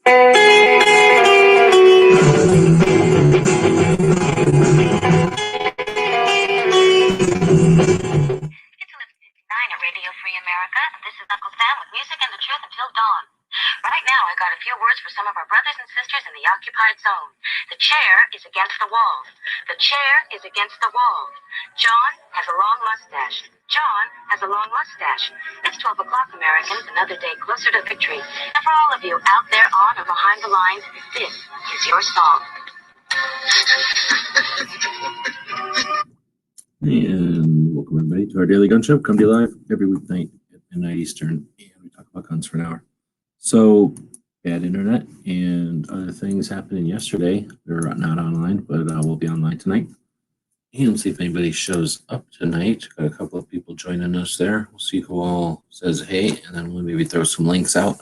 At Radio Free America, and this is Uncle Sam with music and the truth until dawn. Right now, I got a few words for some of our brothers and sisters in the occupied zone. The chair is against the wall. The chair is against the wall. John has a long mustache. John has a long mustache. It's 12 o'clock, Americans, another day closer to victory. And for all of you out there on or behind the lines, this is your song. And welcome everybody to our daily gun show. Come to you live every weeknight at midnight Eastern, and we talk about guns for an hour. So, bad internet and other things happening yesterday. They're not online, but we'll be online tonight. And we'll see if anybody shows up tonight. Got a couple of people joining us there. We'll see who all says hey, and then we'll maybe throw some links out.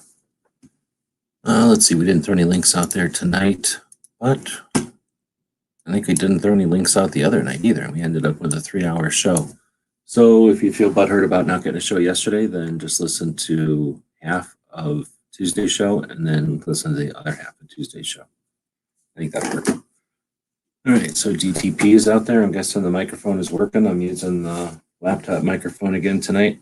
Let's see, we didn't throw any links out there tonight, but I think we didn't throw any links out the other night either. We ended up with a 3-hour show. So if you feel butthurt about not getting a show yesterday, then just listen to half of Tuesday's show and then listen to the other half of Tuesday's show. I think that'll work. All right, so DTP is out there. I'm guessing the microphone is working. I'm using the laptop microphone again tonight.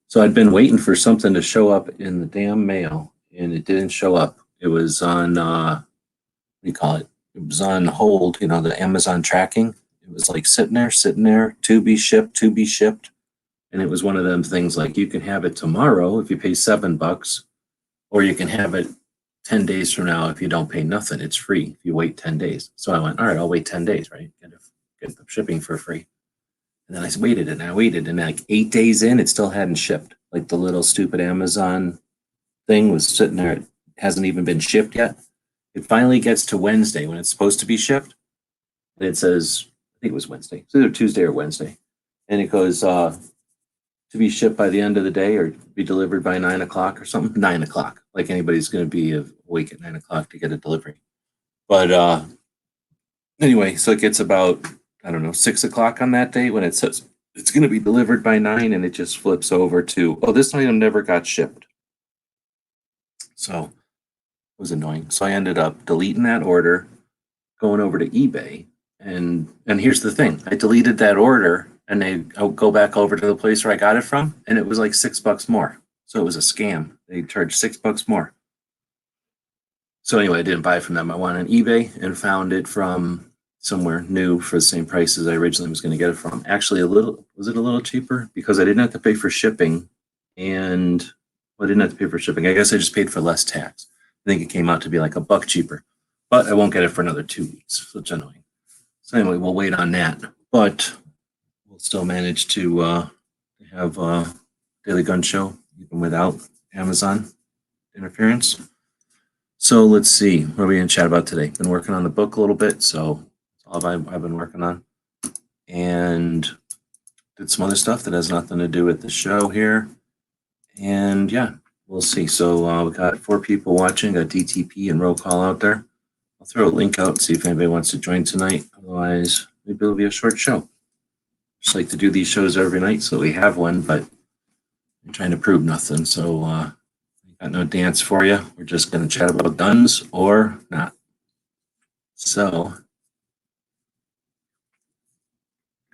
So I'd been waiting for something to show up in the damn mail, and it didn't show up. It was on, what do you call it? It was on hold, you know, the Amazon tracking. It was like sitting there, to be shipped. And it was one of them things like you can have it tomorrow if you pay $7, or you can have it 10 days from now if you don't pay nothing. It's free if you wait 10 days. So I went, all right, I'll wait 10 days, right? Get the shipping for free. And then I waited, and like 8 days in, it still hadn't shipped. Like the little stupid Amazon thing was sitting there. It hasn't even been shipped yet. It finally gets to Wednesday when it's supposed to be shipped. And it says, I think it was Wednesday. It's either Tuesday or Wednesday. And it goes to be shipped by the end of the day or be delivered by 9 o'clock or something. 9 o'clock. Like anybody's going to be awake at 9 o'clock to get a delivery. But anyway, so it gets about, 6 o'clock on that day when it says it's going to be delivered by 9, and it just flips over to, oh, this item never got shipped. So it was annoying. So I ended up deleting that order, going over to eBay, and here's the thing. I deleted that order, and I'll go back over to the place where I got it from, and it was like $6 more. So it was a scam. They charged $6 more. So anyway, I didn't buy it from them. I went on eBay and found it from somewhere new for the same price as I originally was going to get it from. Actually, was it a little cheaper? Because I didn't have to pay for shipping, and I didn't have to pay for shipping. I guess I just paid for less tax. I think it came out to be like $1 cheaper, but I won't get it for another 2 weeks, so it's annoying. So anyway, we'll wait on that, but we'll still manage to have a daily gun show even without Amazon interference. So let's see, what are we going to chat about today? Been working on the book a little bit, so that's all I've been working on, and did some other stuff that has nothing to do with the show here, and yeah, we'll see. So we got 4 people watching, got DTP and roll call out there. I'll throw a link out and see if anybody wants to join tonight. Otherwise, maybe it'll be a short show. Just like to do these shows every night, so we have one, but I'm trying to prove nothing. So got no dance for you. We're just going to chat about guns or not. So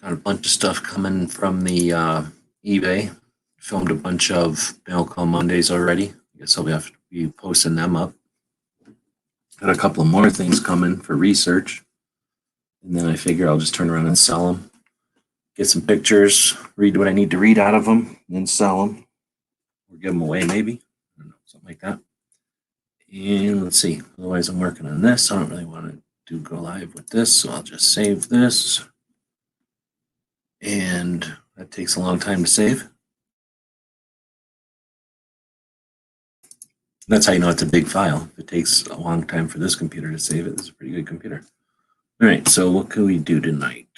got a bunch of stuff coming from the eBay. Filmed a bunch of Mail Call Mondays already. I guess I'll have to be posting them up. Got a couple of more things coming for research. And then I figure I'll just turn around and sell them. Get some pictures, read what I need to read out of them, and then sell them. Or give them away, maybe. I don't know, something like that. And let's see. Otherwise, I'm working on this. I don't really want to go live with this, so I'll just save this. And that takes a long time to save. That's how you know it's a big file. If it takes a long time for this computer to save it, it's a pretty good computer. All right, so what can we do tonight?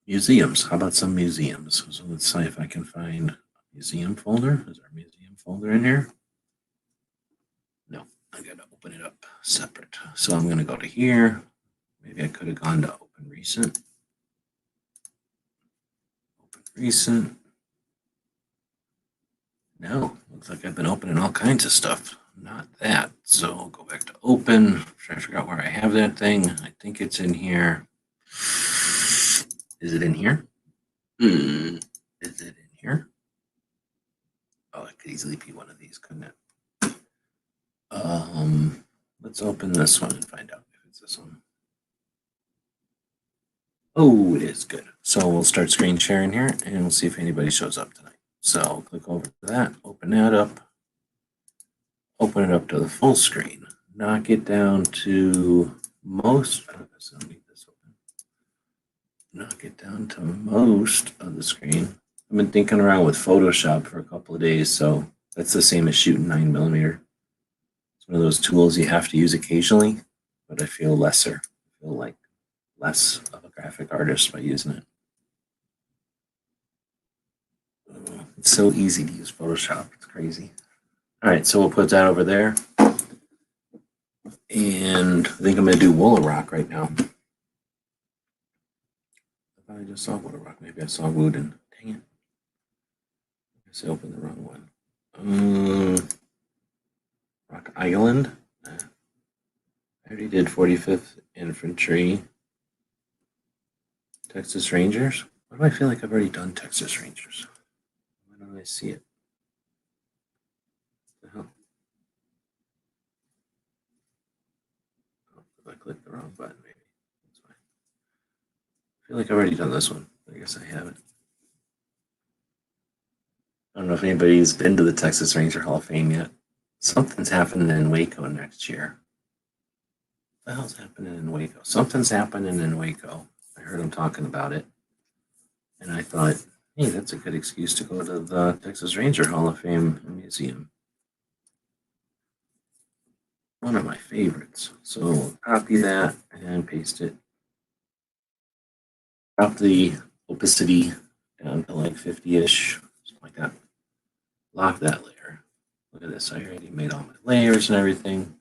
Museums. How about some museums? So let's see if I can find a museum folder. Is there a museum folder in here? No, I gotta open it up separate. So I'm gonna go to here. Maybe I could have gone to Open Recent. Open Recent. No, looks like I've been opening all kinds of stuff. Not that. So I'll go back to open. Try to figure out where I have that thing. I think it's in here. Is it in here? Is it in here? Oh, it could easily be one of these, couldn't it? Let's open this one and find out if it's this one. Oh, it is good. So we'll start screen sharing here and we'll see if anybody shows up tonight. So click over to that, open that up, open it up to the full screen, knock it down to most. I don't need this open. Knock it down to most of the screen. I've been thinking around with Photoshop for a couple of days, so that's the same as shooting 9mm. It's one of those tools you have to use occasionally, but I feel lesser. I feel like less of a graphic artist by using it. It's so easy to use Photoshop. It's crazy. All right, so we'll put that over there. And I think I'm going to do Woolaroc right now. I thought I just saw Woolaroc. Maybe I saw Wooden. Dang it. I guess I opened the wrong one. Rock Island. I already did 45th Infantry. Texas Rangers. Why do I feel like I've already done Texas Rangers? Why don't I see it? What the hell? Oh, I clicked the wrong button, maybe. That's fine. I feel like I've already done this one. I guess I haven't. I don't know if anybody's been to the Texas Ranger Hall of Fame yet. Something's happening in Waco next year. What the hell's happening in Waco? Something's happening in Waco. I heard them talking about it. And I thought, hey, that's a good excuse to go to the Texas Ranger Hall of Fame Museum. One of my favorites. So we'll copy that and paste it. Drop the opacity down to like 50-ish, something like that. Lock that layer. Look at this. I already made all my layers and everything.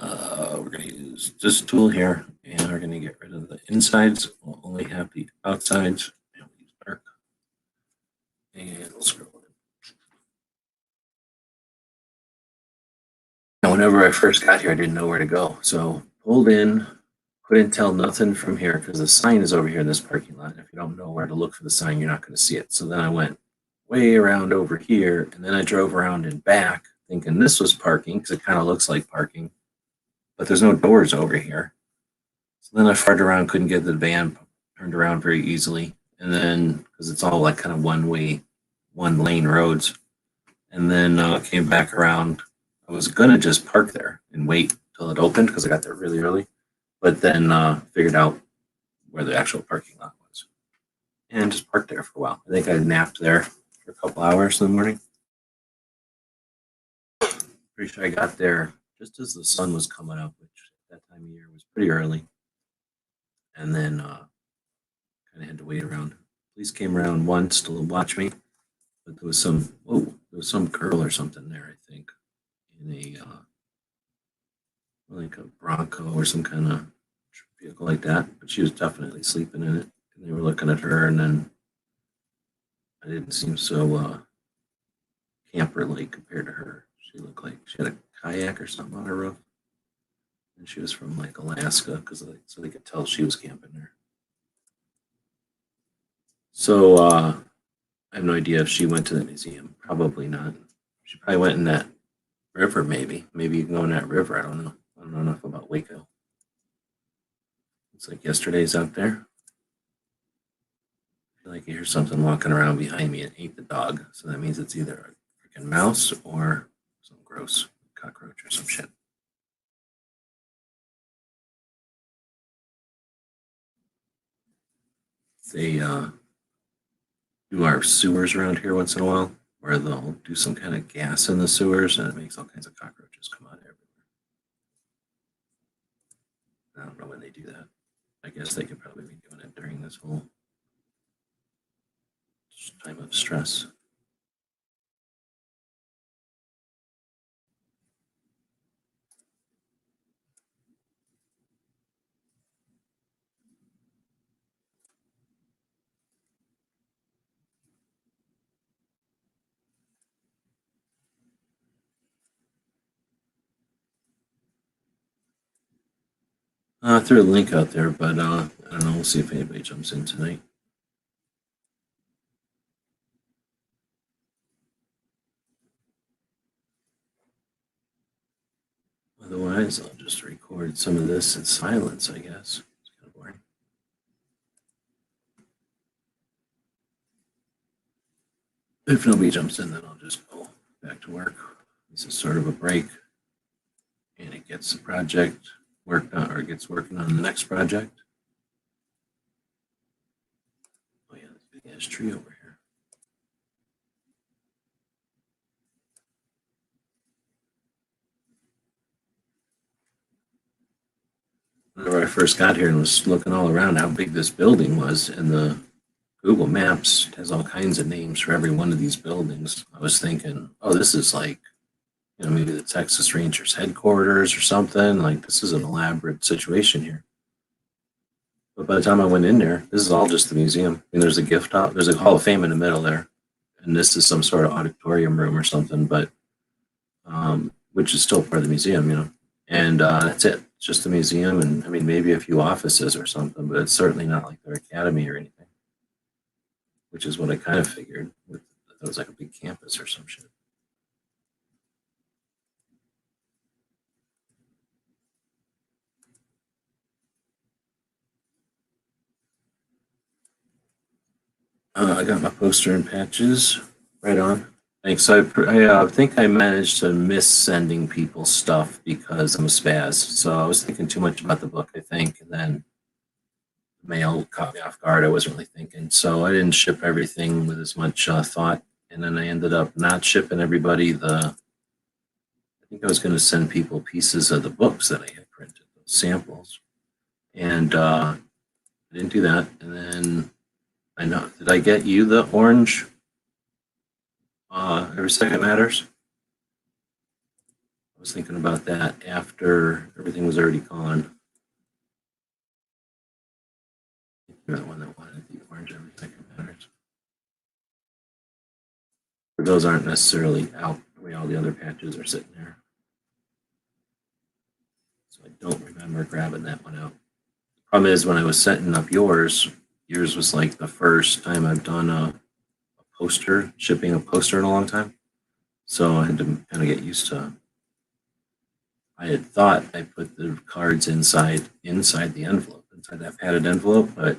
We're going to use this tool here, and we're going to get rid of the insides. We'll only have the outsides, and we'll use dark. And we'll scroll in. Now, whenever I first got here, I didn't know where to go. So pulled in, couldn't tell nothing from here because the sign is over here in this parking lot. If you don't know where to look for the sign, you're not going to see it. So then I went way around over here, and then I drove around and back thinking this was parking because it kind of looks like parking, but there's no doors over here. So then I farted around, couldn't get the van turned around very easily. And then, because it's all like kind of one lane roads. And then came back around. I was going to just park there and wait till it opened because I got there really early. But then figured out where the actual parking lot was and just parked there for a while. I think I napped there for a couple hours in the morning. Pretty sure I got there just as the sun was coming up, which at that time of year was pretty early. And then kind of had to wait around. Police came around once to watch me, but there was some girl or something there, I think, in a like a Bronco or some kind of vehicle like that. But she was definitely sleeping in it, and they were looking at her. And then I didn't seem so camper-like compared to her. She looked like she had a kayak or something on her roof, and she was from like Alaska, so they could tell she was camping there. So I have no idea if she went to the museum. Probably not. She probably went in that river, maybe. Maybe you can go in that river. I don't know. I don't know enough about Waco. It's like yesterday's out there. I feel like I hear something walking around behind me. It ate the dog. So that means it's either a freaking mouse or some gross cockroach or some shit. They do our sewers around here once in a while, where they'll do some kind of gas in the sewers and it makes all kinds of cockroaches come out everywhere. I don't know when they do that. I guess they could probably be doing it during this whole time of stress. I threw a link out there, but I don't know. We'll see if anybody jumps in tonight. Otherwise, I'll just record some of this in silence, I guess. It's kind of boring. If nobody jumps in, then I'll just go back to work. This is sort of a break, and it gets the project worked on, or it gets working on the next project. Oh yeah, this big ass tree over here. Whenever I first got here and was looking all around how big this building was, and the Google Maps has all kinds of names for every one of these buildings, I was thinking, oh, this is like, maybe the Texas Rangers headquarters or something. Like, this is an elaborate situation here. But by the time I went in there, this is all just the museum. I mean, there's a gift hall, there's a Hall of Fame in the middle there, and this is some sort of auditorium room or something, but which is still part of the museum, And that's it. It's just a museum, and I mean, maybe a few offices or something, but it's certainly not like their academy or anything, which is what I kind of figured. It was like a big campus or some shit. I got my poster and patches. Right on. Thanks. I think I managed to miss sending people stuff because I'm a spaz. So I was thinking too much about the book, I think, and then mail caught me off guard. I wasn't really thinking. So I didn't ship everything with as much thought. And then I ended up not shipping everybody I think I was going to send people pieces of the books that I had printed, those samples. And I didn't do that. And then did I get you the orange? Every Second Matters? I was thinking about that after everything was already gone. You're the one that wanted the orange Every Second Matters. But those aren't necessarily out the way all the other patches are sitting there. So I don't remember grabbing that one out. The problem is when I was setting up yours was like the first time I've done a poster, shipping a poster in a long time. So I had to kind of get used to. I had thought I put the cards inside the envelope, inside that padded envelope, but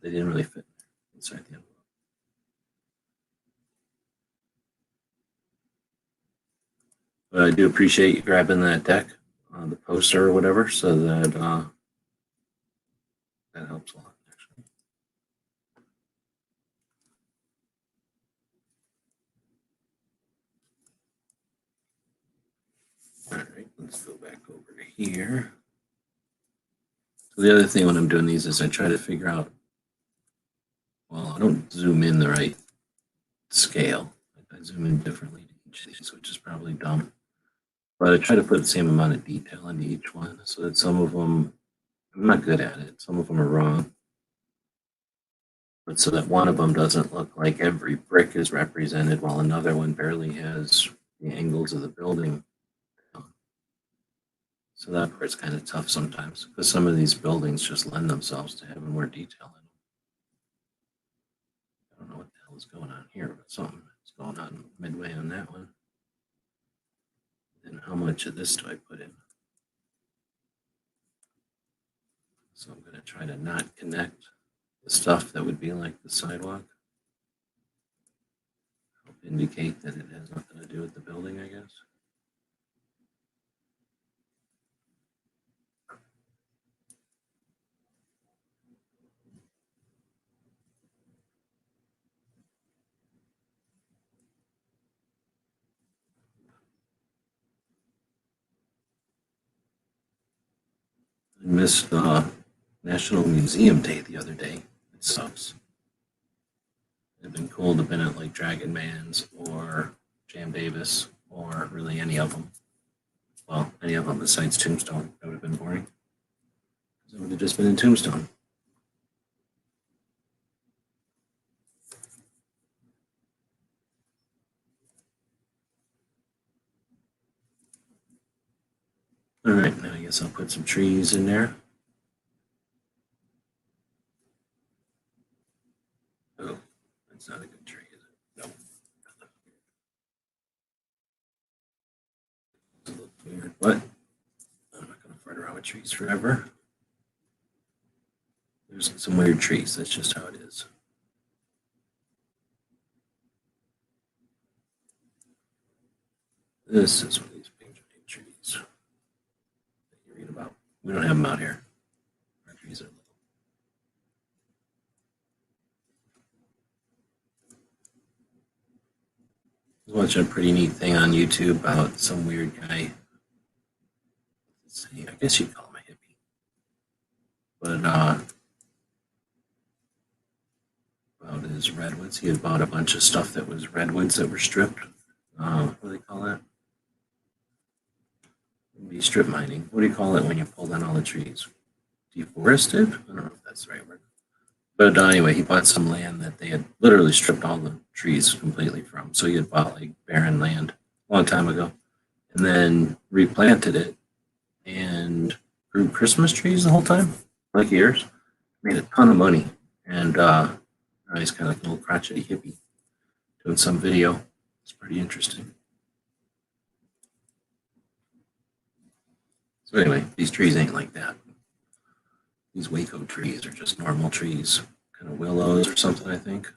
they didn't really fit inside the envelope. But I do appreciate you grabbing that deck, the poster or whatever, so that that helps a lot, actually. All right, let's go back over to here. So the other thing when I'm doing these is I try to figure out, well, I don't zoom in the right scale. I zoom in differently to each of these, which is probably dumb. But I try to put the same amount of detail into each one so that some of them, I'm not good at it. Some of them are wrong. But so that one of them doesn't look like every brick is represented while another one barely has the angles of the building. So that part's kind of tough sometimes because some of these buildings just lend themselves to having more detail in them. I don't know what the hell is going on here, but something is going on midway on that one. And how much of this do I put in? So I'm going to try to not connect the stuff that would be like the sidewalk. Help indicate that it has nothing to do with the building, I guess. I missed National Museum Day the other day. It sucks. It'd been cool to have been at like Dragon Man's or Jam Davis or really any of them. Well, any of them besides Tombstone. That would have been boring. It would have just been in Tombstone. All right, now I guess I'll put some trees in there. Oh, that's not a good tree, is it? No. It's a little weird, but I'm not going to fart around with trees forever. There's some weird trees. That's just how it is. This is one of these big giant trees that you read about. We don't have them out here. Our trees are little. I was watching a pretty neat thing on YouTube about some weird guy. Let's see, I guess you'd call him a hippie. But about his redwoods. He had bought a bunch of stuff that was redwoods that were stripped. What do they call that? It'd be strip mining. What do you call it when you pull down all the trees? Deforested? I don't know if that's the right word. But anyway, he bought some land that they had literally stripped all the trees completely from. So he had bought like barren land a long time ago and then replanted it and grew Christmas trees the whole time, like years. Made a ton of money. And now he's kind of like a little crotchety hippie doing some video. It's pretty interesting. So anyway, these trees ain't like that. These Waco trees are just normal trees, kind of willows or something, I think.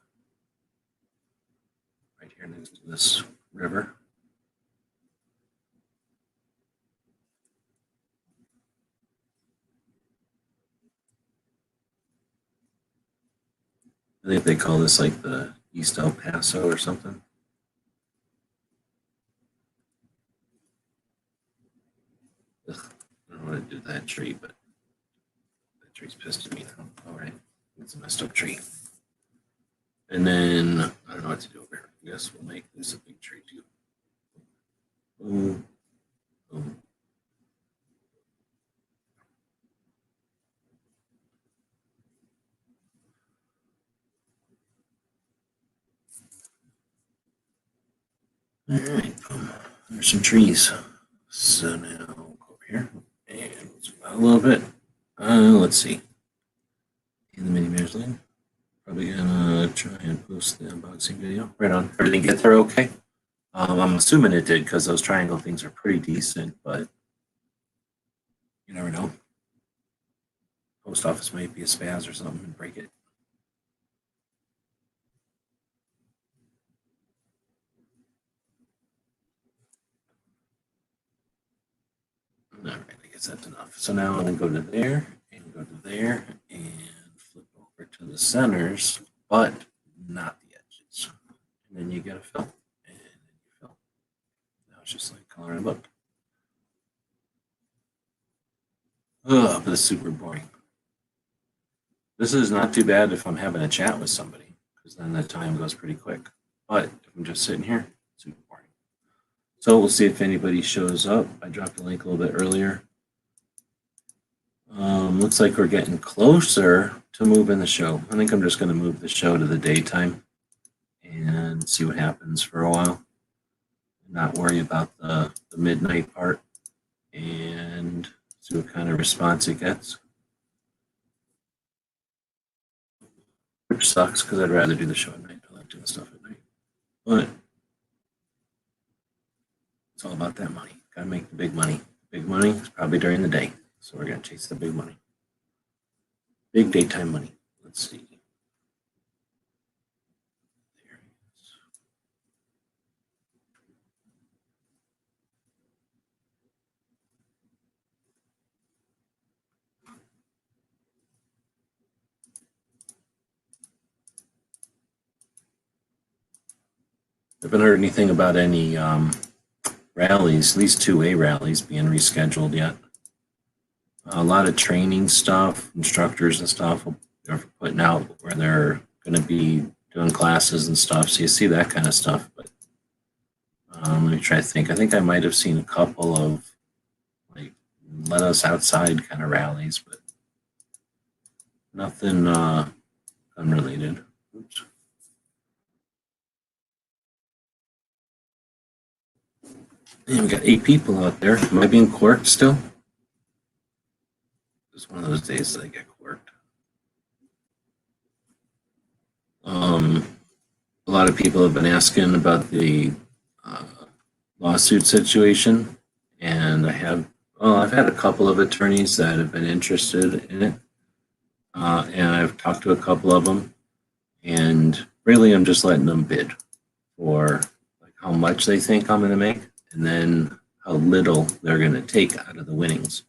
Right here next to this river. I think they call this like the East El Paso or something. Ugh, I don't want to do that tree, but that tree's pissed at me now. All right, it's a messed up tree. And then I don't know what to do over here. I guess we'll make this a big tree too. Boom, boom. All right, boom. There's some trees. So now we'll go over here and zoom out a little bit. Let's see. In the mini bears lane. Probably gonna try and post the unboxing video. Right on. Everything get there okay? I'm assuming it did because those triangle things are pretty decent, but you never know. Post office might be a spaz or something and break it. All right, I guess that's enough. So now I'm gonna go to there and go to there and flip over to the centers, but not the edges. And then you gotta fill, and then you fill. Now it's just like coloring a book. Oh, but it's super boring. This is not too bad if I'm having a chat with somebody, because then the time goes pretty quick. But if I'm just sitting here, it's super boring. So we'll see if anybody shows up. I dropped the link a little bit earlier. Looks like we're getting closer to moving the show. I think I'm just going to move the show to the daytime and see what happens for a while. Not worry about the midnight part and see what kind of response it gets. Which sucks because I'd rather do the show at night. I like doing stuff at night. But it's all about that money. Gotta make the big money. Big money is probably during the day. So we're gonna chase the big money. Big daytime money. Let's see. There it is. I haven't heard anything about any rallies, at least 2A rallies being rescheduled yet. A lot of training stuff, instructors and stuff are putting out where they're going to be doing classes and stuff. So you see that kind of stuff. But let me try to think. I think I might have seen a couple of like let us outside kind of rallies, but nothing unrelated. Oops. And we got 8 people out there. Am I being corked still? It's one of those days that I get quirked. A lot of people have been asking about the lawsuit situation, and I've had a couple of attorneys that have been interested in it, and I've talked to a couple of them, and really I'm just letting them bid for like how much they think I'm going to make, and then how little they're going to take out of the winnings,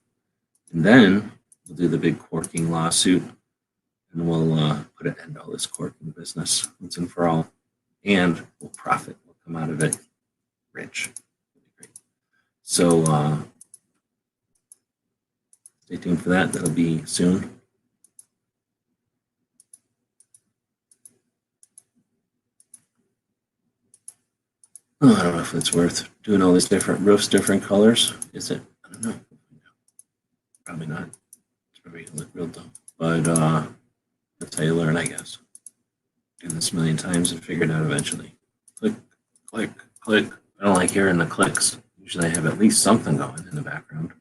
and then we'll do the big corking lawsuit, and we'll put an end to all this corking business once and for all, and we'll profit. We'll come out of it rich. So stay tuned for that. That'll be soon. Oh, I don't know if it's worth doing all these different roofs, different colors. Is it? I don't know. Probably not. It's probably gonna look real dumb. But that's how you learn, I guess. Do this a million times and figure it out eventually. Click, click, click. I don't like hearing the clicks. Usually I have at least something going in the background.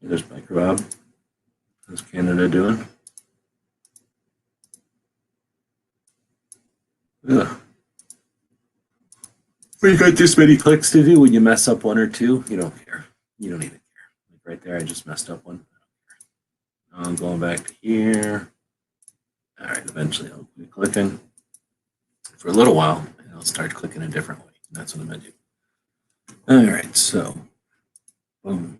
There's Biker Bob. How's Canada doing? Ugh. When you got this many clicks to do, when you mess up one or two, you don't care. You don't even care. Like right there, I just messed up one. I'm going back to here. All right, eventually I'll be clicking for a little while, and I'll start clicking a different way. That's what I'm gonna do. All right, so boom.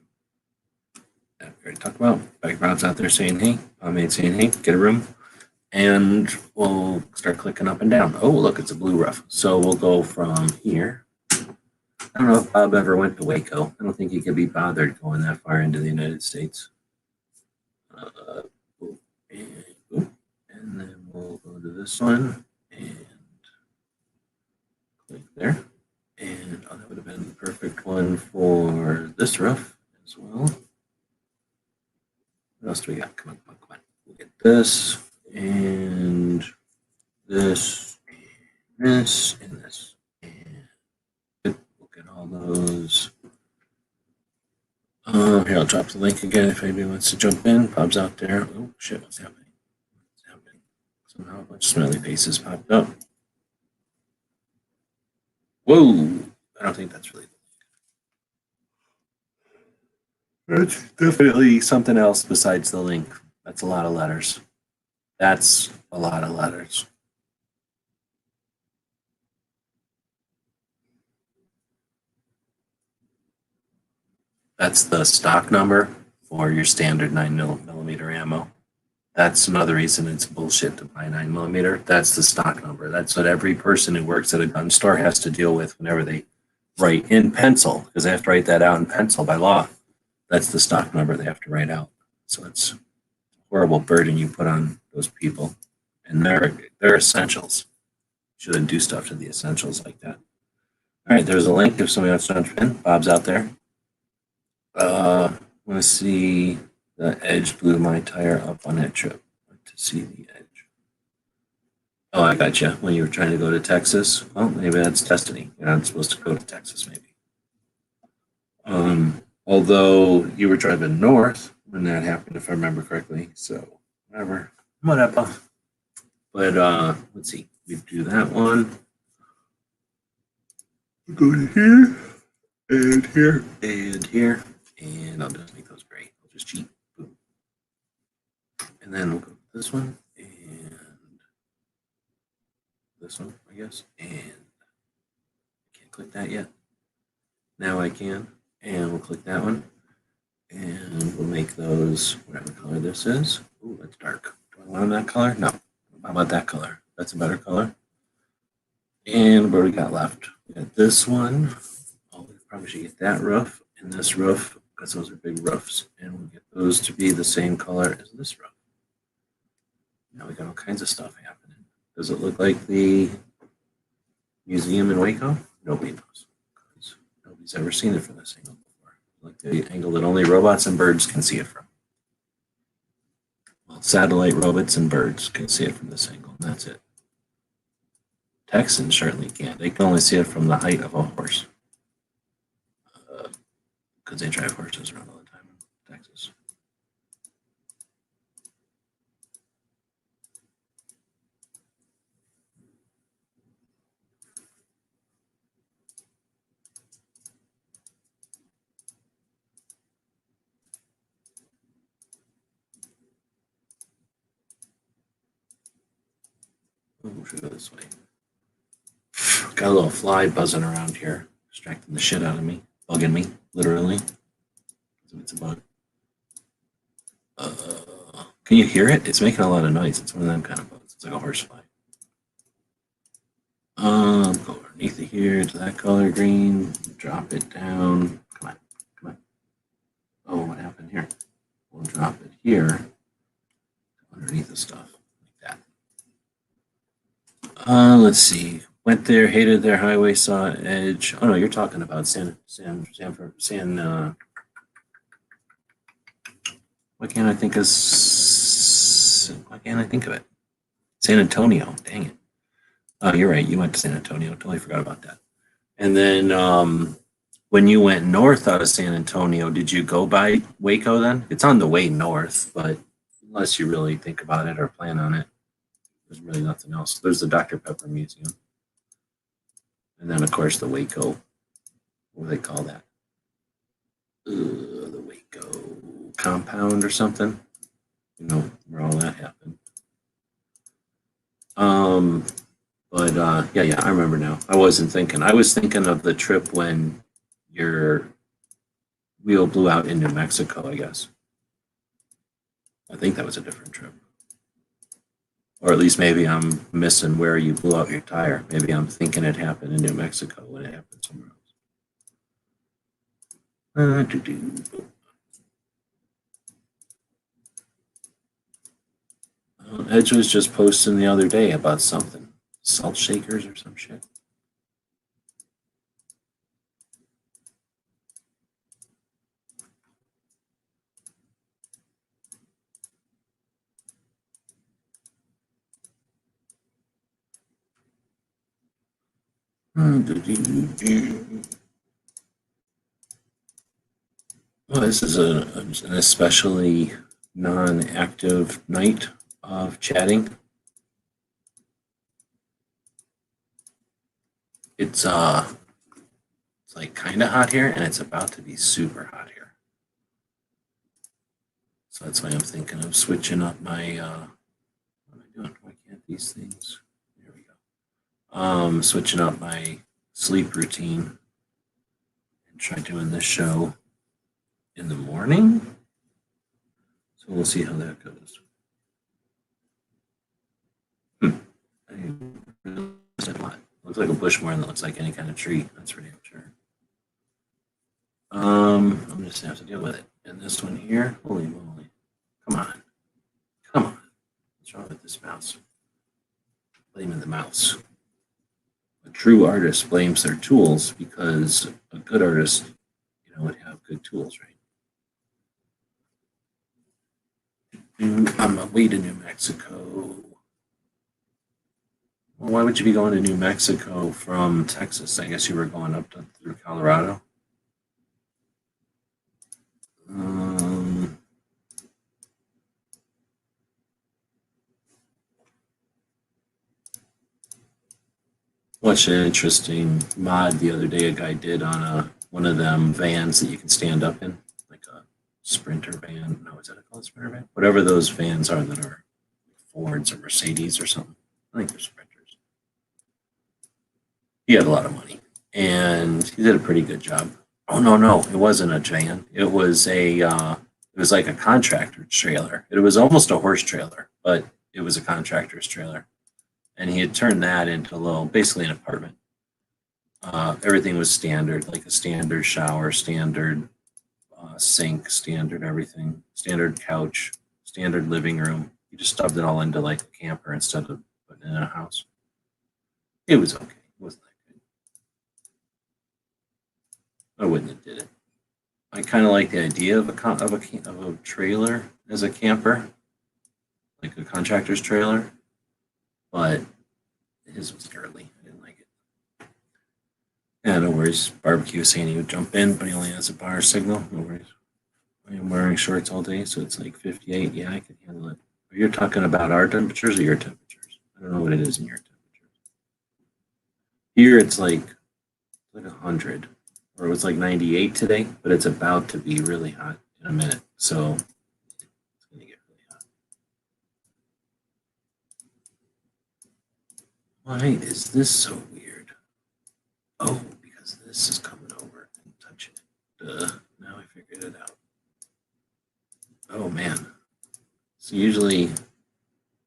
We already talked about backgrounds out there saying hey, pomade saying hey, get a room, and we'll start clicking up and down. Oh, look, it's a blue roof. So we'll go from here. I don't know if Bob ever went to Waco. I don't think he could be bothered going that far into the United States. And then we'll go to this one and click there. And that would have been the perfect one for this roof as well. What else do we got? Come on, come on, come on. We'll get this and this and this and this. And we'll get all those. Here, I'll drop the link again if anybody wants to jump in. Bob's out there. Oh, shit, what's happening? What's happening? Somehow a bunch of smiley faces popped up. Whoa, I don't think that's really. That's definitely something else besides the link. That's a lot of letters. That's a lot of letters. That's the stock number for your standard 9mm ammo. That's another reason it's bullshit to buy 9mm. That's the stock number. That's what every person who works at a gun store has to deal with whenever they write in pencil, because they have to write that out in pencil by law. That's the stock number they have to write out. So it's a horrible burden you put on those people. And they're essentials. You shouldn't do stuff to the essentials like that. All right, there's a link if somebody wants to jump in. Bob's out there. I want to see the edge blew my tire up on that trip. To see the edge. Oh, I got you. When you were trying to go to Texas. Well, maybe that's destiny. You're not supposed to go to Texas, maybe. Although you were driving north when that happened, if I remember correctly. So whatever. But let's see. We do that one. We'll go to here and here and here. And I'll just make those gray. I'll just cheat. Boom. And then we'll go to this one and this one, I guess. And I can't click that yet. Now I can. And we'll click that one. And we'll make those whatever color this is. Ooh, that's dark. Do I want that color? No. How about that color? That's a better color. And what do we got left? We got this one. Oh, we probably should get that roof and this roof, because those are big roofs. And we'll get those to be the same color as this roof. Now we got all kinds of stuff happening. Does it look like the museum in Waco? Nobody knows. Because nobody's ever seen it from this angle before. Like the angle that only robots and birds can see it from. Well, satellite robots and birds can see it from this angle, and that's it. Texans certainly can't. They can only see it from the height of a horse. because they drive horses around all the time in Texas. Oh, we should go this way. Got a little fly buzzing around here, distracting the shit out of me, bugging me, literally. It's a bug. Can you hear it? It's making a lot of noise. It's one of them kind of bugs. It's like a horsefly. Go underneath it here to that color green. Drop it down. Come on, come on. Oh, what happened here? We'll drop it here underneath the stuff like that. Let's see. Went there, hated their highway, saw Edge. Oh no, you're talking about San. Why can't I think of? Why can't I think of it? San Antonio. Dang it. Oh, you're right. You went to San Antonio. Totally forgot about that. And then when you went north out of San Antonio, did you go by Waco then? It's on the way north, but unless you really think about it or plan on it, there's really nothing else. There's the Dr. Pepper Museum. And then, of course, the Waco. What do they call that? The Waco compound or something. You know, where all that happened. Yeah, I remember now. I wasn't thinking. I was thinking of the trip when your wheel blew out in New Mexico, I guess. I think that was a different trip. Or at least maybe I'm missing where you blew out your tire. Maybe I'm thinking it happened in New Mexico when it happened somewhere else. Edge was just posting the other day about something. Salt shakers or some shit. Well, this is an especially non-active night of chatting. It's like kind of hot here, and it's about to be super hot here. So that's why I'm thinking of switching up my. What am I doing? Why can't these things? There we go. Switching up my sleep routine and try doing this show in the morning. So we'll see how that goes. Looks like a bush more than it looks like any kind of tree. That's for damn sure. I'm just gonna have to deal with it. And this one here, holy moly. Come on. Come on. What's wrong with this mouse? Blaming the mouse. A true artist blames their tools because a good artist, would have good tools, right? I'm away to New Mexico. Well, why would you be going to New Mexico from Texas? I guess you were going up through Colorado. Watched an interesting mod the other day a guy did on one of them vans that you can stand up in, like a Sprinter van. No, is that called a Sprinter van? Whatever those vans are that are Fords or Mercedes or something. I think they're Sprinters. He had a lot of money, and he did a pretty good job. Oh no, it wasn't a van. It was like a contractor's trailer. It was almost a horse trailer, but it was a contractor's trailer. And he had turned that into basically an apartment. Everything was standard, like a standard shower, standard sink, standard everything, standard couch, standard living room. He just stuffed it all into like a camper instead of putting it in a house. It was okay. It wasn't that good. I wouldn't have did it. I kind of like the idea of a trailer as a camper, like a contractor's trailer, but his was girly. I didn't like it. Yeah, no worries. Barbecue was saying he would jump in, but he only has a bar signal. No worries. I am wearing shorts all day, so it's like 58. Yeah, I can handle it. But you're talking about our temperatures or your temperatures? I don't know what it is in your temperatures. Here it's like 100, or it was like 98 today, but it's about to be really hot in a minute. So it's going to get really hot. Why is this so weird? Oh, because this is coming over and touching it. Duh. Now I figured it out. Oh man. So usually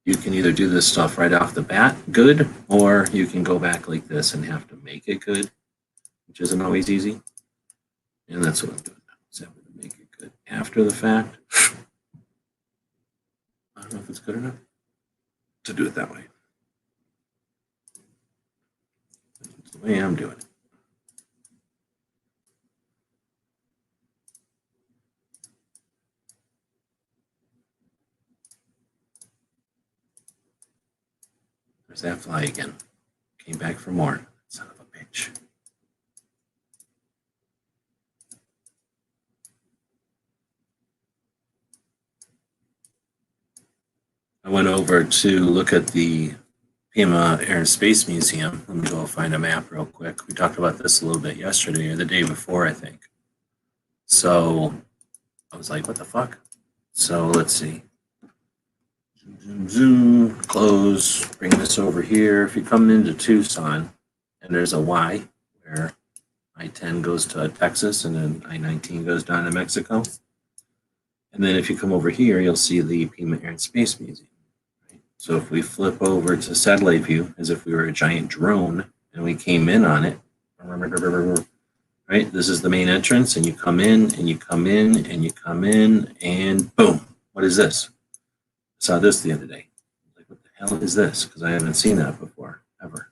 you can either do this stuff right off the bat good, or you can go back like this and have to make it good, which isn't always easy. And that's what I'm doing now. Is having to make it good after the fact. I don't know if it's good enough to do it that way. That's the way I'm doing it. There's that fly again. Came back for more. Son of a bitch. I went over to look at the Pima Air and Space Museum. Let me go find a map real quick. We talked about this a little bit yesterday or the day before, I think. So I was like, what the fuck? So let's see. Zoom, zoom, zoom, close, bring this over here. If you come into Tucson and there's a Y where I-10 goes to Texas and then I-19 goes down to Mexico. And then if you come over here, you'll see the Pima Air and Space Museum. Right? So if we flip over to satellite view as if we were a giant drone and we came in on it, right? This is the main entrance, and you come in, and you come in, and you come in, and boom. What is this? I saw this the other day. Like, what the hell is this? Because I haven't seen that before, ever.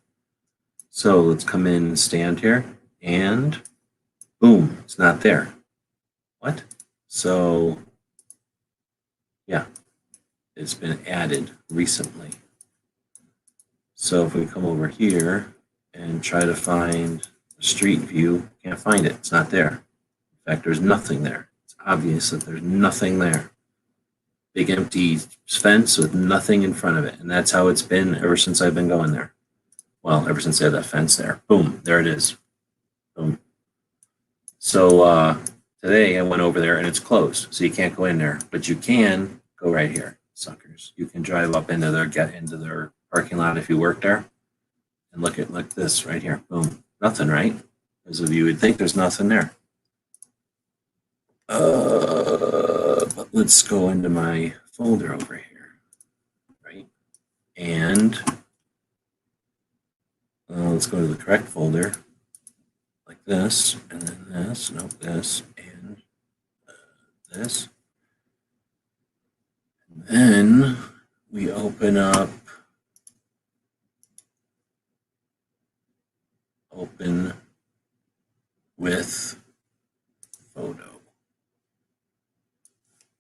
So let's come in and stand here, and boom, it's not there. What? So, yeah, it's been added recently. So if we come over here and try to find a street view, can't find it. It's not there. In fact, there's nothing there. It's obvious that there's nothing there. Big empty fence with nothing in front of it. And that's how it's been ever since I've been going there. Well, ever since they had that fence there. Boom, there it is. Boom. So today I went over there and it's closed. So you can't go in there. But you can go right here, suckers. You can drive up into their, get into their parking lot if you work there. And look at like this right here. Boom. Nothing, right? As if you would think there's nothing there. But let's go into my folder over here, right? And let's go to the correct folder, like this, and then this, nope, this, and this. And then we open up, open with photo.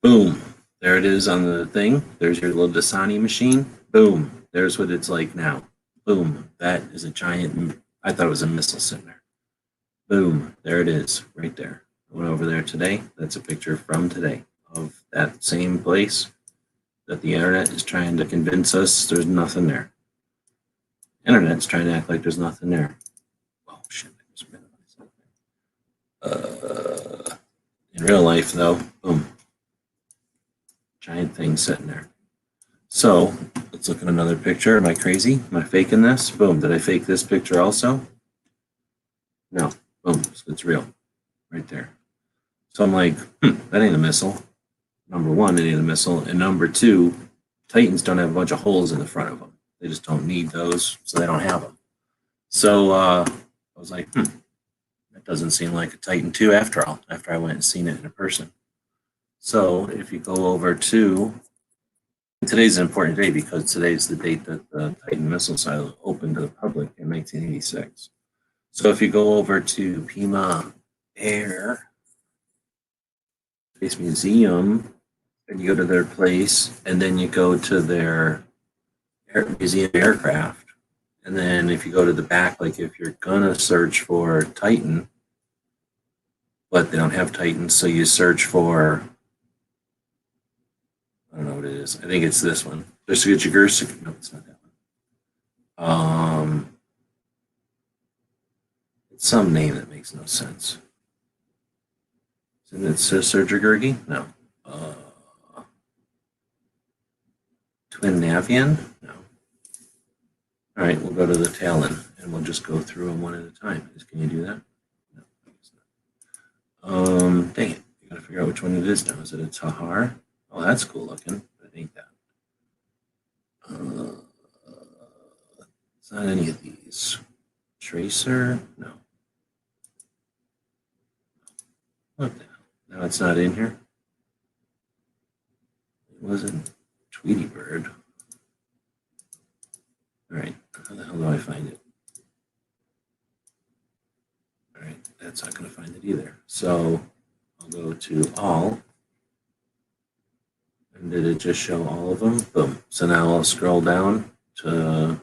Boom. There it is on the thing. There's your little Dasani machine. Boom. There's what it's like now. Boom. That is a giant, I thought it was a missile sitting there. Boom. There it is right there. I went over there today. That's a picture from today of that same place that the internet is trying to convince us there's nothing there. Internet's trying to act like there's nothing there. Oh, shit. I just been myself. In real life, though, boom. Giant thing sitting there. So let's look at another picture. Am I crazy? Am I faking this? Boom. Did I fake this picture also? No. Boom. So it's real. Right there. So I'm like, that ain't a missile. Number one, it ain't a missile. And number two, Titans don't have a bunch of holes in the front of them. They just don't need those, so they don't have them. So I was like, that doesn't seem like a Titan II after all, after I went and seen it in person. So if you go over to, today's an important day because today's the date that the Titan missile silo opened to the public in 1986. So if you go over to Pima Air Space Museum, and you go to their place, and then you go to their museum aircraft, And then if you go to the back, like if you're gonna search for Titan, but they don't have Titan, so you search for, I don't know what it is. I think it's this one. Just to get your Gersic. No, it's not that one. It's some name that makes no sense. Isn't it Surgigurgi? No. Twin Navian? No. All right, we'll go to the Talon and we'll just go through them one at a time. Can you do that? No. Dang it. You gotta figure out which one it is now. Is it a Tahar? Oh, that's cool looking. I think that. It's not any of these. Tracer? No. What the hell? Now it's not in here. It wasn't Tweety Bird. All right, how the hell do I find it? All right, that's not going to find it either. So I'll go to all. And did it just show all of them? Boom. So now I'll scroll down to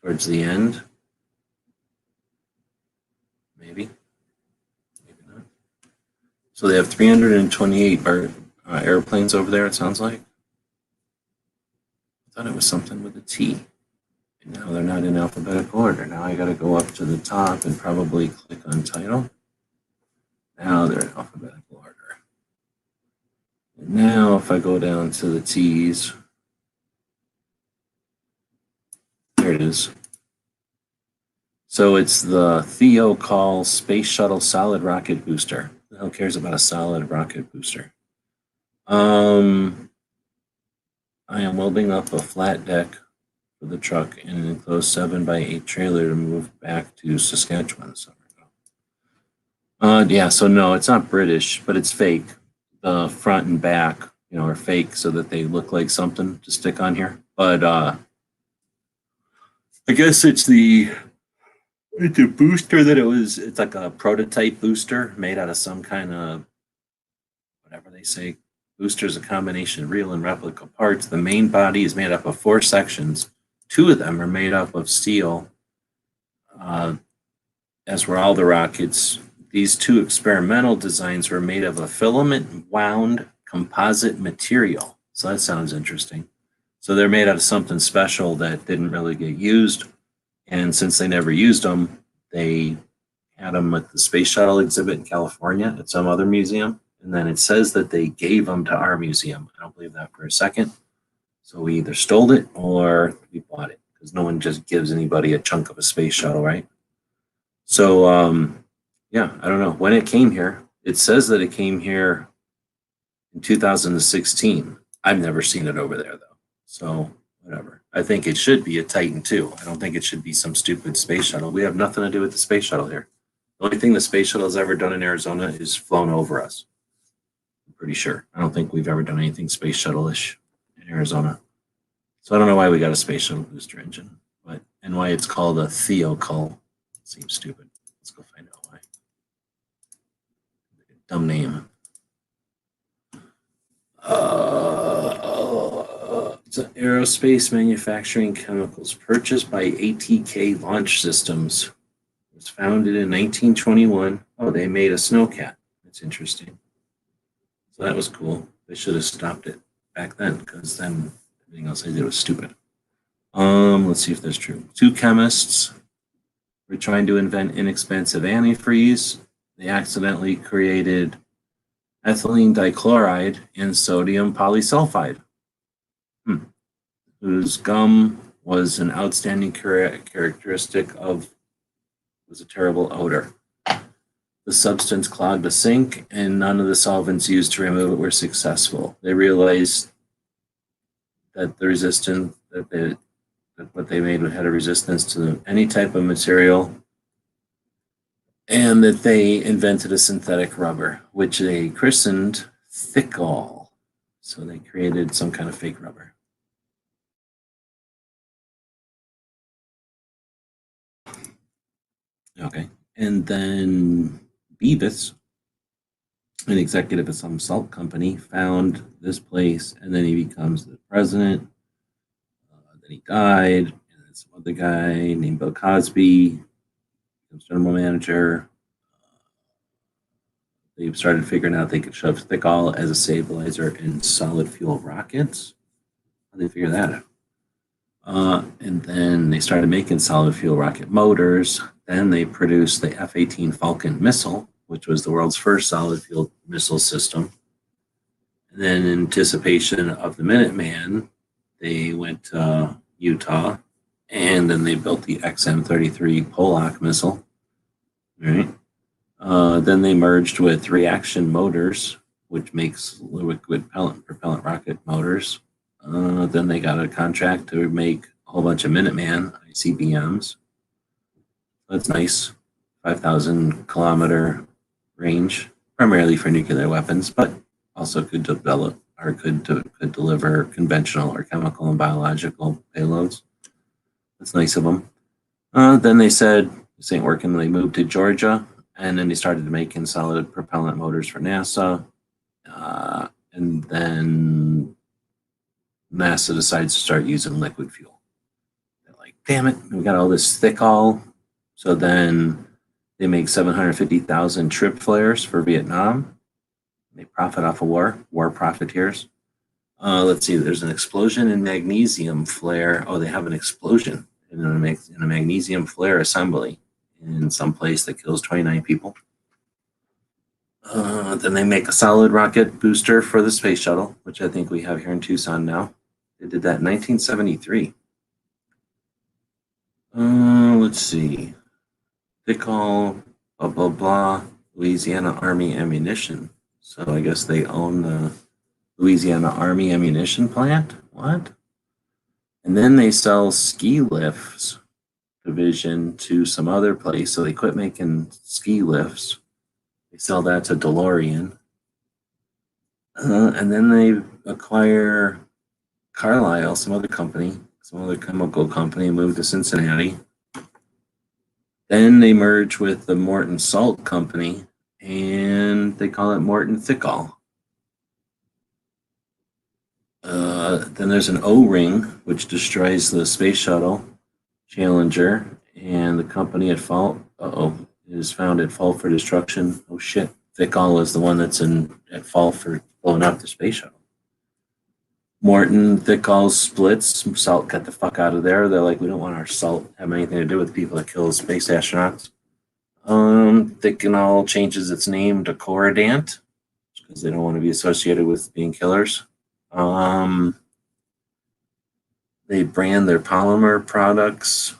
towards the end. Maybe. Maybe not. So they have 328 airplanes over there, it sounds like. I thought it was something with a T. And now they're not in alphabetical order. Now I got to go up to the top and probably click on title. Now they're in alphabetical order. And now if I go down to the T's, there it is. So it's the Theocall Space Shuttle Solid Rocket Booster. Who the hell cares about a solid rocket booster? I am welding up a flat deck for the truck in an enclosed 7x8 trailer to move back to Saskatchewan this summer. Yeah, so no, it's not British, but it's fake. The front and back, are fake so that they look like something to stick on here. But I guess it's the booster that it's like a prototype booster made out of some kind of, whatever they say. Booster is a combination of real and replica parts. The main body is made up of 4 sections. 2 of them are made up of steel, as were all the rockets. These 2 experimental designs were made of a filament wound composite material. So that sounds interesting. So they're made out of something special that didn't really get used. And since they never used them, they had them at the Space Shuttle exhibit in California at some other museum. And then it says that they gave them to our museum. I don't believe that for a second. So we either stole it or we bought it, because no one just gives anybody a chunk of a space shuttle, right? So, yeah, I don't know. When it came here, it says that it came here in 2016. I've never seen it over there, though. So, whatever. I think it should be a Titan II. I don't think it should be some stupid space shuttle. We have nothing to do with the space shuttle here. The only thing the space shuttle has ever done in Arizona is flown over us. Pretty sure. I don't think we've ever done anything space shuttle-ish in Arizona. So I don't know why we got a space shuttle booster engine, and why it's called a Theocall. Seems stupid. Let's go find out why. Dumb name. It's an aerospace manufacturing chemicals purchased by ATK Launch Systems. It was founded in 1921. Oh, they made a snowcat. That's interesting. So that was cool. They should have stopped it back then, because then everything else I did was stupid. Let's see if that's true. 2 chemists were trying to invent inexpensive antifreeze. They accidentally created ethylene dichloride and sodium polysulfide, whose gum was an outstanding characteristic was a terrible odor. The substance clogged a sink, and none of the solvents used to remove it were successful. They realized that that what they made had a resistance to any type of material, and that they invented a synthetic rubber, which they christened Thickall. So they created some kind of fake rubber. Okay, and then Beavis, an executive at some salt company, found this place, and then he becomes the president. Then he died, and then some other guy named Bill Cosby, general manager. They started figuring out they could shove Thickall as a stabilizer in solid fuel rockets. How did they figure that out? And then they started making solid fuel rocket motors. Then they produced the F-18 Falcon missile, which was the world's first solid fuel missile system. And then in anticipation of the Minuteman, they went to Utah, and then they built the XM-33 Polak missile. All right. Then they merged with Reaction Motors, which makes liquid propellant rocket motors. Then they got a contract to make a whole bunch of Minuteman ICBMs. That's nice. 5,000 kilometer range, primarily for nuclear weapons, but also could develop or could deliver conventional or chemical and biological payloads. That's nice of them. Then they said this ain't working. They moved to Georgia, and then they started making solid propellant motors for NASA. And then NASA decides to start using liquid fuel. They're like, damn it, we got all this Thickall. So then they make 750,000 trip flares for Vietnam. They profit off of war profiteers. Let's see, there's an explosion in magnesium flare. Oh, they have an explosion in a magnesium flare assembly in some place that kills 29 people. Then they make a solid rocket booster for the space shuttle, which I think we have here in Tucson now. They did that in 1973. Let's see. Thickall, blah, blah, blah, Louisiana Army Ammunition. So I guess they own the Louisiana Army Ammunition Plant? What? And then they sell ski lifts division to some other place. So they quit making ski lifts. They sell that to DeLorean. And then they acquire Carlisle, some other chemical company, moved to Cincinnati. Then they merge with the Morton Salt Company, and they call it Morton Thickall. Then there's an O-ring, which destroys the space shuttle Challenger, and the company at fault, is found at fault for destruction. Oh shit, Thickall is the one that's at fault for blowing up the space shuttle. Morton, Thickall splits. Salt got the fuck out of there. They're like, we don't want our salt have anything to do with people that kill space astronauts. Thickall changes its name to Coradant because they don't want to be associated with being killers. They brand their polymer products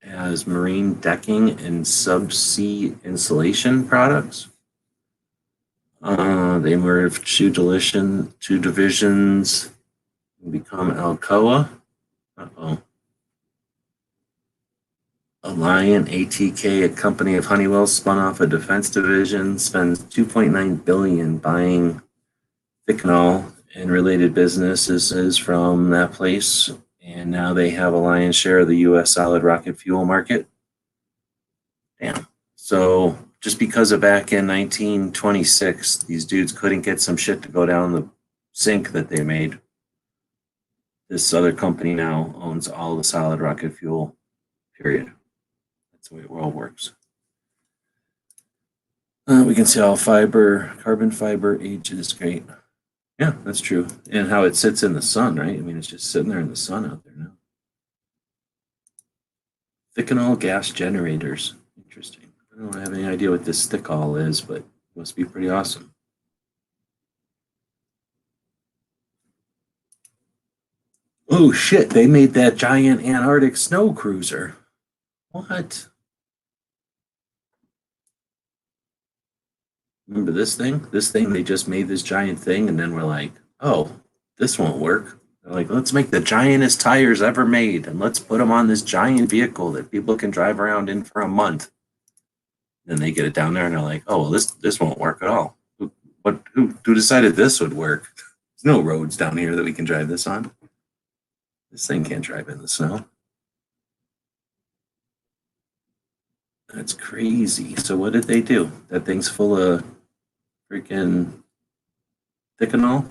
as marine decking and subsea insulation products. They merged two divisions and become Alcoa. Alliant ATK, a company of Honeywell, spun off a defense division, spends $2.9 billion buying Thickall and related businesses from that place. And now they have a lion's share of the U.S. solid rocket fuel market. Damn. So just because of back in 1926, these dudes couldn't get some shit to go down the sink that they made. This other company now owns all the solid rocket fuel, period. That's the way the world works. We can see how carbon fiber ages. Great. Yeah, that's true. And how it sits in the sun, right? I mean, it's just sitting there in the sun out there now. Thickall gas generators. Interesting. I don't have any idea what this Thickall is, but it must be pretty awesome. Oh shit, they made that giant Antarctic snow cruiser. What? Remember this thing? This thing, they just made this giant thing, and then we're like, oh, this won't work. They're like, let's make the giantest tires ever made, and let's put them on this giant vehicle that people can drive around in for a month. Then they get it down there, and they're like, oh, well, this won't work at all. Who decided this would work? There's no roads down here that we can drive this on. This thing can't drive in the snow. That's crazy. So what did they do? That thing's full of freaking Thickall.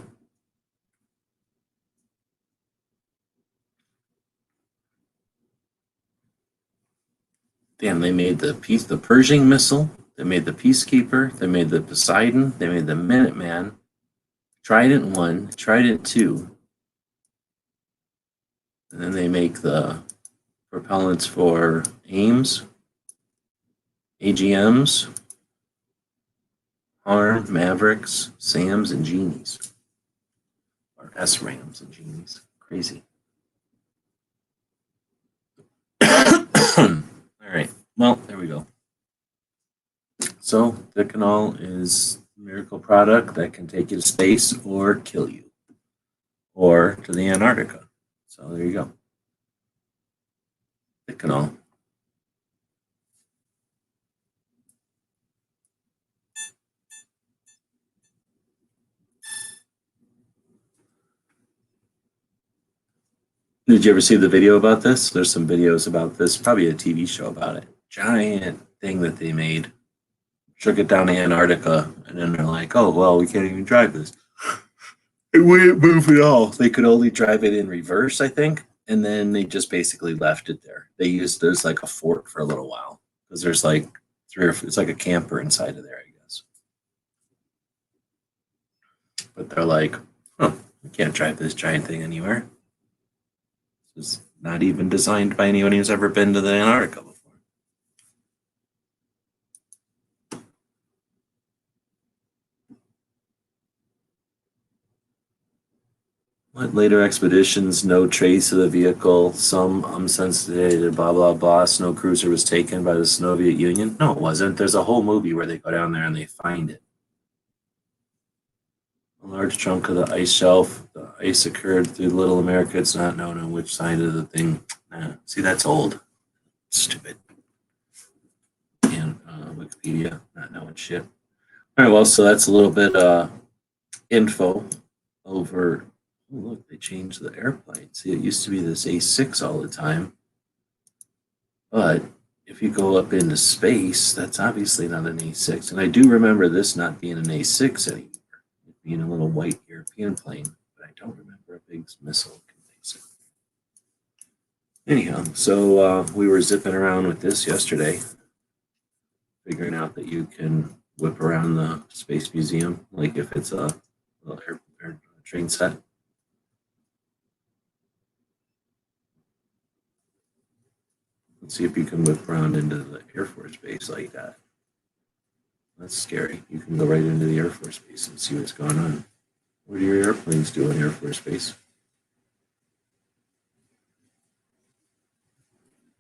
damn, they made the Pershing missile. They made the Peacekeeper. They made the Poseidon. They made the Minuteman. Trident 1, Trident 2. And then they make the propellants for AIMS, AGMs, HARM, Mavericks, SAMs, and Genies. Or SRAMs and Genies. Crazy. All right. Well, there we go. So, Diconol is a miracle product that can take you to space or kill you, or to the Antarctica. So, there you go. Diconol. Did you ever see the video about this? There's some videos about this, probably a TV show about it. Giant thing that they made. Took it down to Antarctica, and then they're like, oh, well, we can't even drive this. It wouldn't move at all. They could only drive it in reverse, I think, and then they just basically left it there. There's like a fort for a little while, because there's like it's like a camper inside of there, I guess. But they're like, oh, we can't drive this giant thing anywhere. It's not even designed by anyone who's ever been to the Antarctica before. What later expeditions, no trace of the vehicle, some unsubstantiated, blah, blah, blah. Snow cruiser was taken by the Soviet Union. No, it wasn't. There's a whole movie where they go down there and they find it. A large chunk of the ice shelf, the ice occurred through Little America. It's not known on which side of the thing. See, that's old. Stupid. And Wikipedia, not knowing shit. All right, well, so that's a little bit info over. Oh, look, they changed the airplane. See, it used to be this A6 all the time. But if you go up into space, that's obviously not an A6. And I do remember this not being an A6 anymore. It being a little white European plane. But I don't remember a big missile. Anyhow, so we were zipping around with this yesterday, figuring out that you can whip around the Space Museum, like if it's a little air train set. Let's see if you can whip around into the Air Force Base like that. That's scary. You can go right into the Air Force Base and see what's going on. What do your airplanes do in Air Force Base?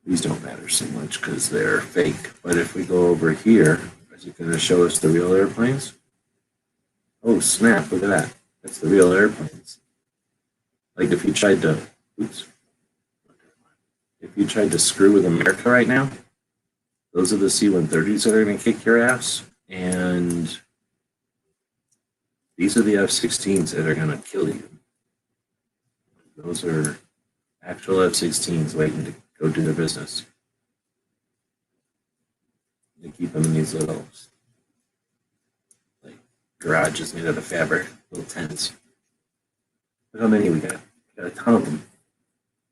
These don't matter so much because they're fake. But if we go over here, is it going to show us the real airplanes? Oh, snap. Look at that. That's the real airplanes. Like if you tried to, oops. If you tried to screw with America right now, those are the C-130s that are going to kick your ass. And these are the F-16s that are going to kill you. Those are actual F-16s waiting to go do their business. They keep them in these little like garages made out of fabric, little tents. Look how many we got. We got a ton of them.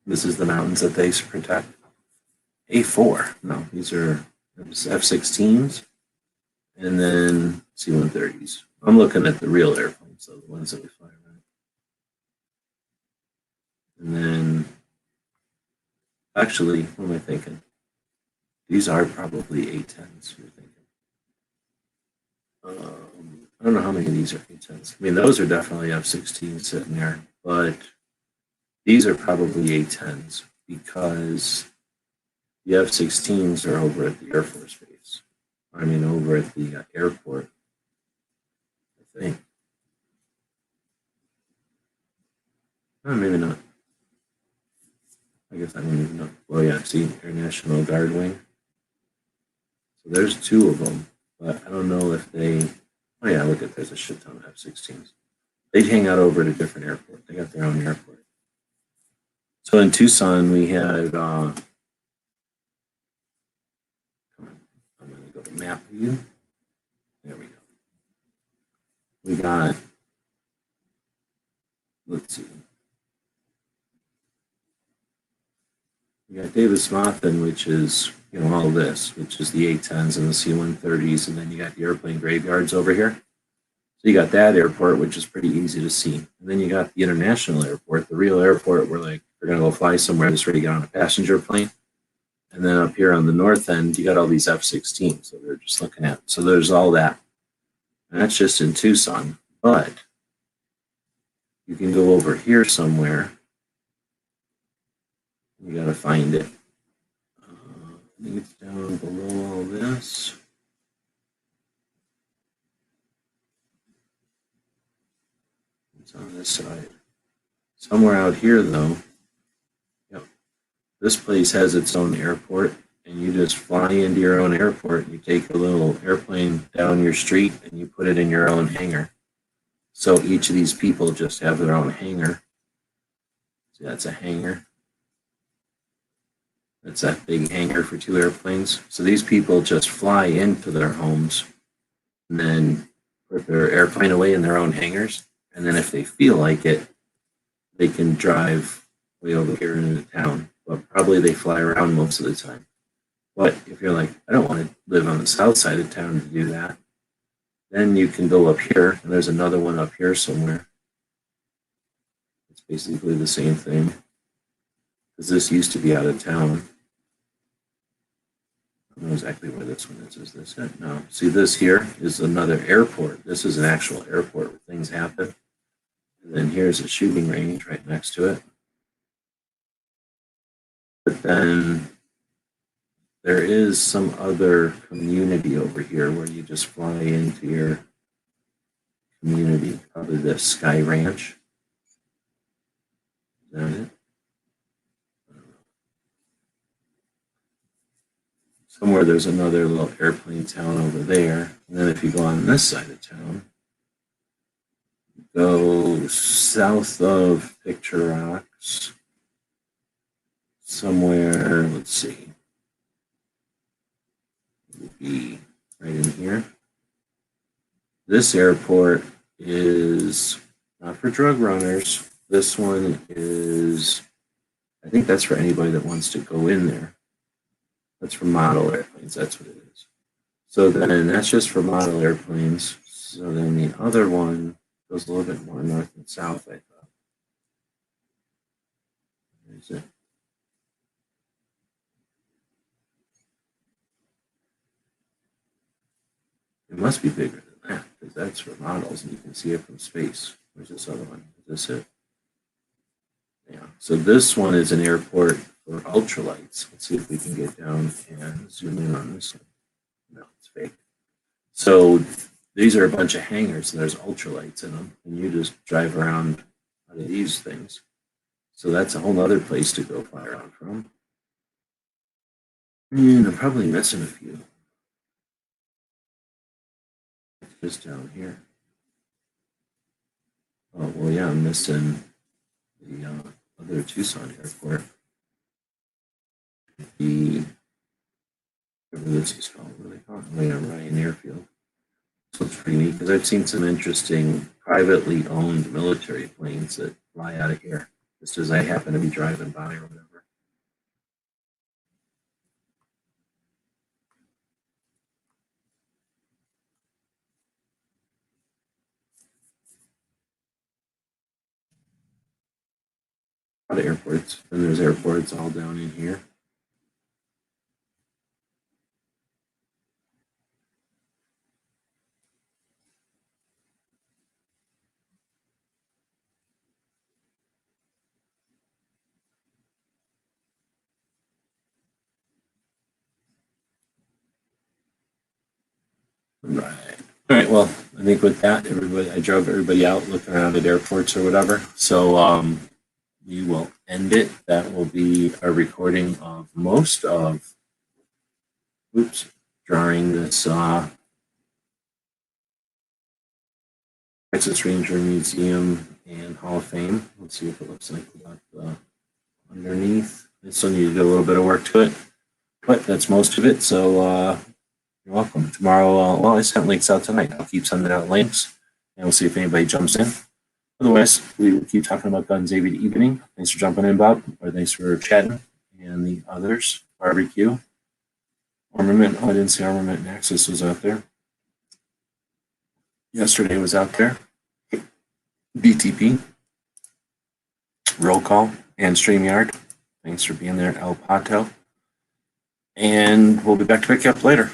This is the mountains that they protect. A4. No, these are F-16s and then C-130s. I'm looking at the real airplanes, so the ones that we fly around. And then, actually, what am I thinking? These are probably A-10s, you're thinking. I don't know how many of these are A-10s. I mean, those are definitely F-16s sitting there, but these are probably A-10s because the F-16s are over at the Air Force Base. I mean, over at the airport, I think. Oh, maybe not. I guess I don't even know. Well, yeah, see, Air National Guard Wing. So there's two of them, but I don't know if they. Oh, yeah, look at there's a shit ton of F-16s. They hang out over at a different airport. They got their own airport. So in Tucson, we had. I'm going to go to map view. There we go. We got. Let's see. We got Davis-Monthan, which is all this, which is the A-10s and the C-130s, and then you got the airplane graveyards over here. So you got that airport, which is pretty easy to see. And then you got the international airport, the real airport where like we're gonna go fly somewhere that's ready to get on a passenger plane. And then up here on the north end, you got all these F-16s that we're just looking at. So there's all that. And that's just in Tucson. But you can go over here somewhere. You got to find it. I think it's down below all this. It's on this side. Somewhere out here, though. Yep. This place has its own airport, and you just fly into your own airport. You take a little airplane down your street, and you put it in your own hangar. So each of these people just have their own hangar. See, that's a hangar. That's that big hangar for 2 airplanes. So these people just fly into their homes and then put their airplane away in their own hangars. And then if they feel like it, they can drive way over here into town. But probably they fly around most of the time. But if you're like, I don't want to live on the south side of town to do that, then you can go up here. And there's another one up here somewhere. It's basically the same thing. Because this used to be out of town. I don't know exactly where this one is. Is this it? No. See, this here is another airport. This is an actual airport where things happen. And then here's a shooting range right next to it. But then there is some other community over here where you just fly into your community. Probably the Sky Ranch. Is that it? Somewhere there's another little airplane town over there. And then if you go on this side of town, go south of Picture Rocks, somewhere, let's see, it would be right in here. This airport is not for drug runners. This one is, I think that's for anybody that wants to go in there. That's for model airplanes. That's what it is. So then that's just for model airplanes. So then the other one goes a little bit more north and south, I thought. There's it. It must be bigger than that because that's for models and you can see it from space. Where's this other one? Is this it? Yeah. So this one is an airport for ultralights. Let's see if we can get down and zoom in on this one. No, it's fake. So these are a bunch of hangars and there's ultralights in them, and you just drive around out of these things. So that's a whole other place to go fly around from. And I'm probably missing a few. It's just down here. Oh, well, yeah, I'm missing the other Tucson airport. The, whatever this is called, what do they call it? Oh, yeah, Ryan Airfield. So it's pretty neat because I've seen some interesting privately owned military planes that fly out of here, just as I happen to be driving by or whatever. A lot of airports, and there's airports all down in here. Right. All right. Well, I think with that, I drove everybody out looking around at airports or whatever. So we will end it. That will be a recording of most of, drawing this Texas Ranger Museum and Hall of Fame. Let's see if it looks like that underneath. I still need to do a little bit of work to it, but that's most of it. So you're welcome. Tomorrow, well, I sent links out tonight. I'll keep sending out links, and we'll see if anybody jumps in. Otherwise, we will keep talking about guns every evening. Thanks for jumping in, Bob, or thanks for chatting, and the others, barbecue. Armament, oh, I didn't see Armament Nexus was out there. Yesterday was out there. BTP, Roll Call, and StreamYard. Thanks for being there, El Pato. And we'll be back to pick you up later.